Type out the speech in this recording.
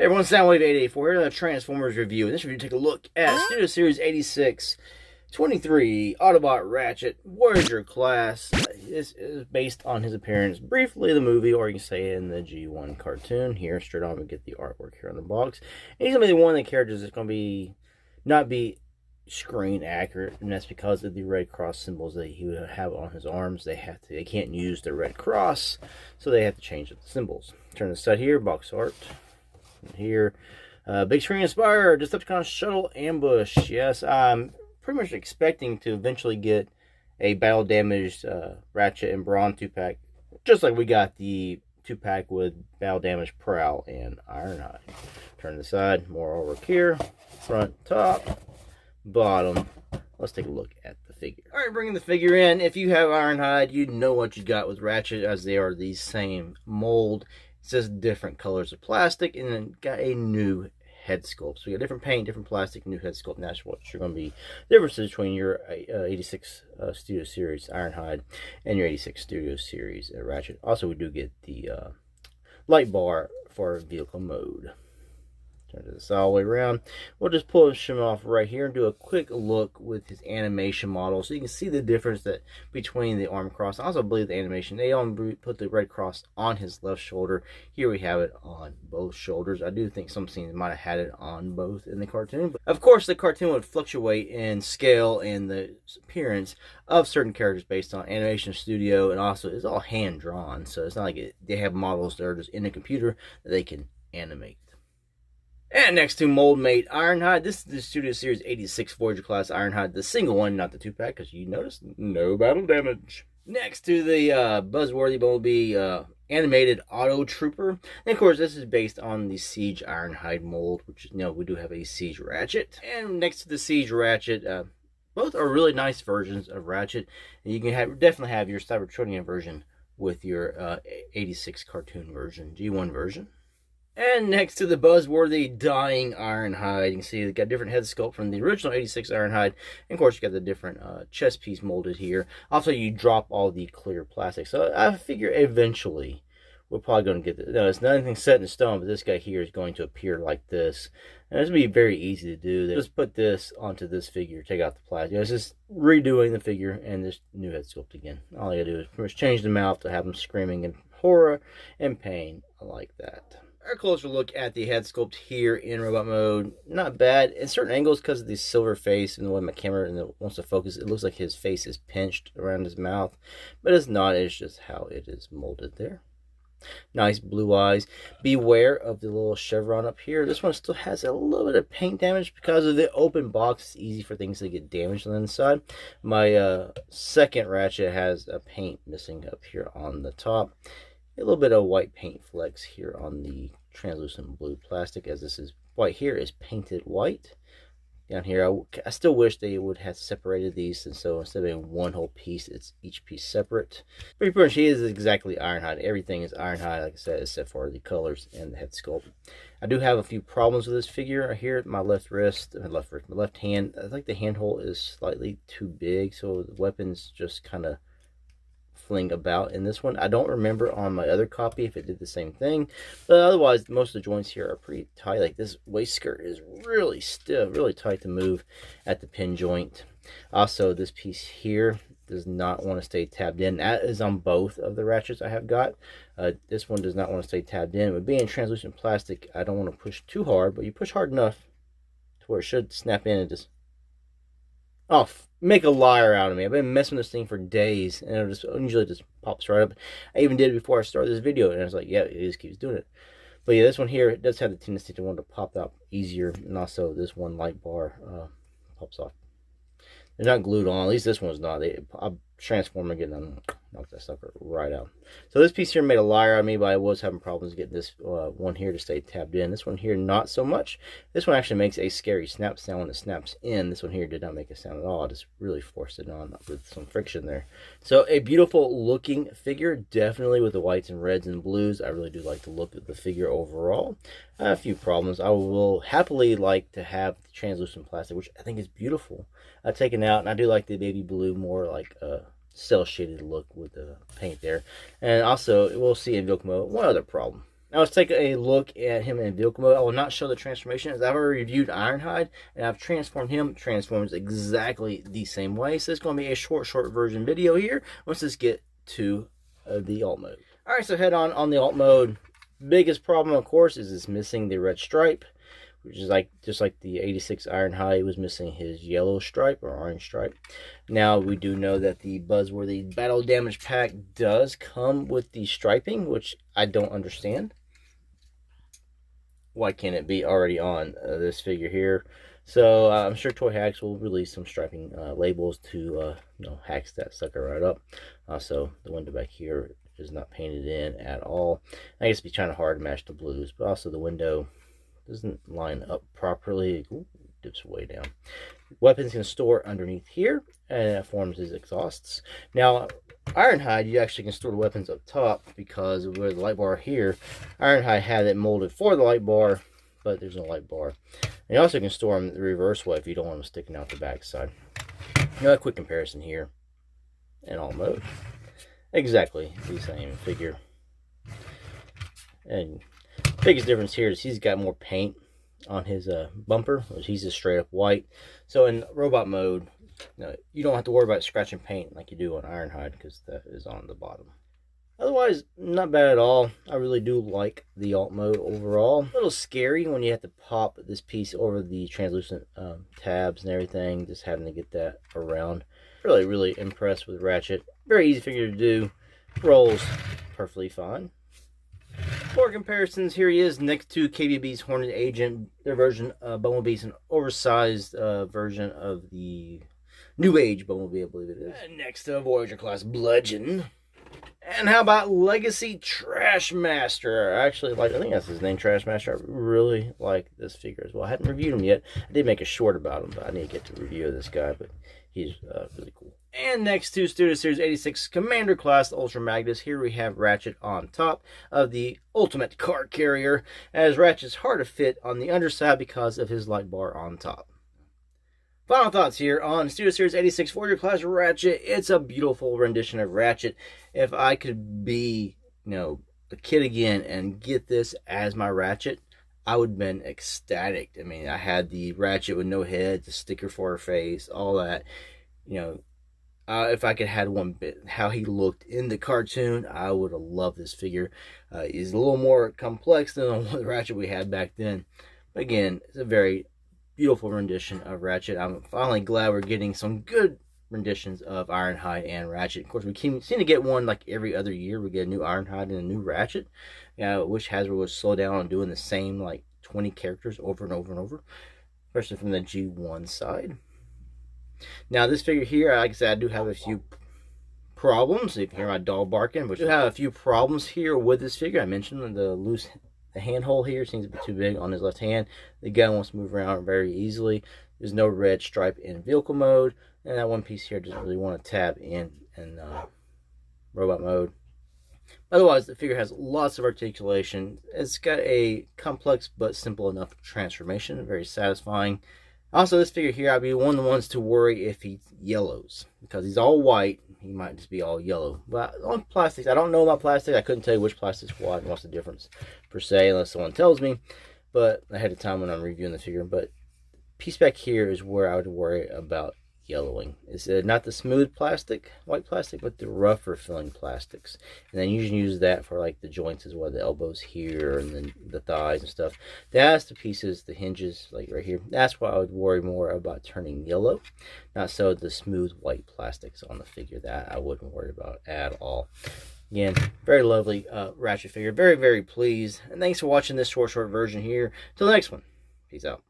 Hey everyone, Soundwave884 here on the Transformers review. In this review, take a look at Studio Series 8623 Autobot Ratchet Voyager Class. This is based on his appearance briefly in the movie, or you can say in the G1 cartoon. Here, straight on, we get the artwork here on the box. And he's going to be one of the characters that's going to not be screen accurate, and that's because of the Red Cross symbols that he would have on his arms. They can't use the Red Cross, so they have to change the symbols. Turn this side here, box art. Here, big screen inspired Decepticon shuttle ambush. Yes, I'm pretty much expecting to eventually get a battle damaged Ratchet and Brawn 2-pack, just like we got the 2-pack with battle damaged Prowl and Ironhide. Turn to the side, more artwork here, front, top, bottom. Let's take a look at the figure. All right, bringing the figure in. If you have Ironhide, you know what you got with Ratchet, as they are the same mold. It's just different colors of plastic, and then got a new head sculpt. So you got different paint, different plastic, new head sculpt. And that's what you're going to be differences between your 86 Studio Series Ironhide and your 86 Studio Series Ratchet. Also, we do get the light bar for vehicle mode. Turn this all the way around. We'll just push him off right here and do a quick look with his animation model, so you can see the difference that between the arm cross. I also believe the animation, they put the Red Cross on his left shoulder. Here we have it on both shoulders. I do think some scenes might have had it on both in the cartoon, but of course the cartoon would fluctuate in scale and the appearance of certain characters based on animation studio, and also it's all hand drawn, so it's not like they have models that are just in a computer that they can animate. And next to Moldmate Ironhide, this is the Studio Series 86 Voyager Class Ironhide, the single one, not the 2-pack, because you notice no battle damage. Next to the buzzworthy Bumblebee animated Auto Trooper. And of course, this is based on the Siege Ironhide mold, which, you know, we do have a Siege Ratchet. And next to the Siege Ratchet, both are really nice versions of Ratchet. And you can definitely have your Cybertronian version with your 86 cartoon version, G1 version. And next to the buzzworthy Dying Ironhide, you can see they got different head sculpt from the original 86 Ironhide. And of course, you got the different chest piece molded here. Also, you drop all the clear plastic. So I figure eventually we're probably going to get this. No, it's not anything set in stone, but this guy here is going to appear like this. And it's going to be very easy to do. Just put this onto this figure, take out the plastic. It's just redoing the figure and this new head sculpt again. All you got to do is pretty much change the mouth to have him screaming in horror and pain like that. A closer look at the head sculpt here in robot mode. Not bad in certain angles because of the silver face and the way my camera wants to focus. It looks like his face is pinched around his mouth, but it's not. It's just how it is molded there. Nice blue eyes. Beware of the little chevron up here. This one still has a little bit of paint damage because of the open box. It's easy for things to get damaged on the inside. My second Ratchet has a paint missing up here on the top. A little bit of white paint flecks here on the translucent blue plastic, as this is white here is painted white. Down here, I still wish they would have separated these, and so instead of being one whole piece, it's each piece separate. Pretty much, he is exactly Ironhide. Everything is Ironhide, like I said, except for the colors and the head sculpt. I do have a few problems with this figure here. My left wrist, my left hand. I think the handhold is slightly too big, so the weapons just kind of fling about in this one. I don't remember on my other copy if it did the same thing, but otherwise most of the joints here are pretty tight. Like this waist skirt is really stiff, really tight to move at the pin joint. Also, this piece here does not want to stay tabbed in. That is on both of the Ratchets I have got. This one does not want to stay tabbed in, but being translucent plastic, I don't want to push too hard, but you push hard enough to where it should snap in and just make a liar out of me. I've been messing with this thing for days, and it usually just pops right up. I even did it before I started this video, and I was like, yeah, it just keeps doing it. But yeah, this one here, it does have the tendency to want to pop out easier, and also this one light bar pops off. They're not glued on. At least this one's not. I transform again and knock that sucker right out. So this piece here made a liar out of me, but I was having problems getting this one here to stay tabbed in. This one here, not so much. This one actually makes a scary snap sound when it snaps in. This one here did not make a sound at all. I just really forced it on with some friction there. So a beautiful looking figure, definitely with the whites and reds and blues. I really do like the look of the figure overall. A few problems. I will happily like to have the translucent plastic, which I think is beautiful, taken out, and I do like the baby blue, more like cell shaded look with the paint there. And also, we'll see in vehicle mode one other problem. Now let's take a look at him in vehicle mode. I will not show the transformation, as I've already reviewed Ironhide, and I've transformed him. Transforms exactly the same way. So it's going to be a short version video here. Once let's get to the alt mode. All right, so head on the alt mode. Biggest problem, of course, is it's missing the red stripe, which is like just like the 86 Ironhide was missing his yellow stripe or orange stripe. Now we do know that the Buzzworthy Battle Damage Pack does come with the striping, which I don't understand. Why can't it be already on this figure here? So I'm sure Toy Hacks will release some striping labels to you know, hacks that sucker right up. So the window back here is not painted in at all. I guess it'd be kind of hard to match the blues, but also the window doesn't line up properly. Ooh, dips way down. Weapons can store underneath here, and that forms these exhausts. Now, Ironhide, you actually can store the weapons up top, because where the light bar here, Ironhide had it molded for the light bar, but there's no light bar. And you also can store them the reverse way if you don't want them sticking out the back side. Now, a quick comparison here in alt mode. Exactly the same figure. And biggest difference here is he's got more paint on his bumper, which he's just straight up white. So in robot mode, you don't have to worry about scratching paint like you do on Ironhide, because that is on the bottom. Otherwise, not bad at all. I really do like the alt mode overall. A little scary when you have to pop this piece over the translucent tabs and everything, just having to get that around. Really impressed with Ratchet. Very easy figure to do. Rolls perfectly fine. For comparisons, here he is next to KBB's Hornet Agent. Their version of Bumblebee's an oversized version of the New Age Bumblebee, I believe it is. And next to Voyager Class Bludgeon. And how about Legacy Trash Master? I think that's his name, Trash Master. I really like this figure as well. I hadn't reviewed him yet. I did make a short about him, but I need to get to review of this guy, but he's really cool. And next to Studio Series 86 Commander Class Ultra Magnus, here we have Ratchet on top of the Ultimate Card Carrier, as Ratchet's hard to fit on the underside because of his light bar on top. Final thoughts here on Studio Series 86 Voyager Class Ratchet. It's a beautiful rendition of Ratchet. If I could be, a kid again and get this as my Ratchet, I would have been ecstatic. I mean, I had the Ratchet with no head, the sticker for her face, all that. If I could have had one bit how he looked in the cartoon, I would have loved this figure. He's a little more complex than the Ratchet we had back then. But again, it's a very beautiful rendition of Ratchet. I'm finally glad we're getting some good renditions of Ironhide and Ratchet. Of course, we seem to get one like every other year. We get a new Ironhide and a new Ratchet. I wish Hasbro would slow down on doing the same like 20 characters over and over and over, especially from the G1 side. Now, this figure here, like I said, I do have a few problems. If you hear my dog barking, but I do have a few problems here with this figure. I mentioned the handhold here seems a bit too big on his left hand. The gun wants to move around very easily. There's no red stripe in vehicle mode, and that one piece here doesn't really want to tab in robot mode. Otherwise, the figure has lots of articulation. It's got a complex but simple enough transformation, very satisfying. Also, this figure here, I'd be one of the ones to worry if he yellows, because he's all white. He might just be all yellow. But on plastics, I don't know about plastics. I couldn't tell you which plastic's what and what's the difference per se, unless someone tells me. But ahead of time when I'm reviewing the figure. But piece back here is where I would worry about yellowing. It's not the smooth plastic, white plastic, but the rougher filling plastics. And then you can use that for like the joints as well, the elbows here and then the thighs and stuff. That's the pieces, the hinges, like right here. That's why I would worry more about turning yellow. Not so the smooth white plastics on the figure. That I wouldn't worry about at all. Again, very lovely Ratchet figure. Very, very pleased. And thanks for watching this short version here. Till the next one. Peace out.